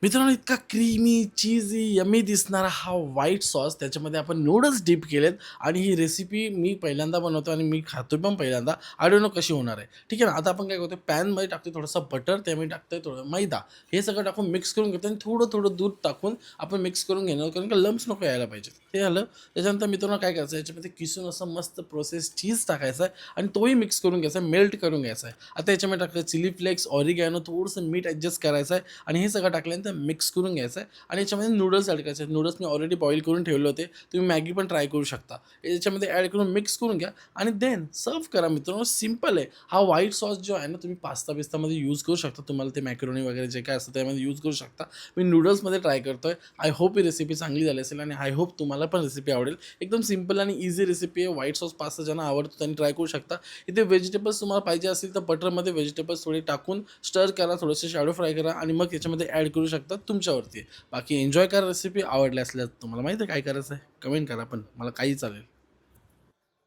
मित्रांनो, इतका creamy, चीझी, yummy दिसणारा हा व्हाईट सॉस त्याच्यामध्ये आपण नूडल्स डिप केलेत आणि ही रेसिपी मी पहिल्यांदा बनवतो आणि मी खातोय पण पहिल्यांदा. आय डोंट नो कशी होणार आहे. ठीक आहे ना. आता आपण काय करतो पॅनमध्ये टाकतो थोडंसं बटर, त्यामध्ये टाकतोय थोडं मैदा. हे सगळं टाकून मिक्स करून घेतो आणि थोडं-थोडं दूध टाकून आपण मिक्स करून घेणार कारण का लम्प्स नको यायला पाहिजे. ते झालं. त्याच्यानंतर मित्रांनो काय करायचं याच्यामध्ये किसून असं मस्त प्रोसेस चीज टाकायचा आहे आणि तोही मिक्स करून घ्यायचा आहे, मेल्ट करून घ्यायचा आहे. आता याच्यामध्ये टाकायचं चिली फ्लेक्स, ऑरिगॅनो, थोडंसं मीठ ॲडजस्ट करायचं आहे आणि हे सगळं टाकल्यानंतर मिक्स करून घ्यायचं आहे आणि याच्यामध्ये नूडल्स ॲड करायचे. नूडल्स मी ऑलरेडी बॉईल करून ठेवले होते. तुम्ही मॅगी पण ट्राय करू शकता. याच्यामध्ये ॲड करून मिक्स करून घ्या आणि देन सर्व्ह करा मित्रांनो. सिंपल आहे. हा व्हाईट सॉस जो आहे ना, तुम्ही पास्ता-बिस्तामध्ये यूज करू शकता. तुम्हाला ते मॅकरोनी वगैरे जे काय असतं त्यामध्ये यूज करू शकता. मी नूडल्समध्ये ट्राय करतोय. आय होप ही रेसिपी चांगली झाली असेल आणि आय होप तुम्हाला पण रेसिपी आवडेल. एकदम सिंपल आणि ईझी रेसिपी आहे. व्हाईट सॉस पास्ता ज्यांना आवडतो त्यांनी ट्राय करू शकता. इथे व्हेजिटेबल्स तुम्हाला पाहिजे असतील तर बटरमध्ये व्हेजिटेबल्स थोडे टाकून स्टर करा, थोडेसे शॅलो फ्राय करा आणि मग याच्यामध्ये ॲड करू शकता. तुमच्यावरती आहे. बाकी एन्जॉय करा रेसिपी. आवडली असल्यास तुम्हाला माहिती आहे काय करायचं आहे? कमेंट करा पण मला काही चालेल.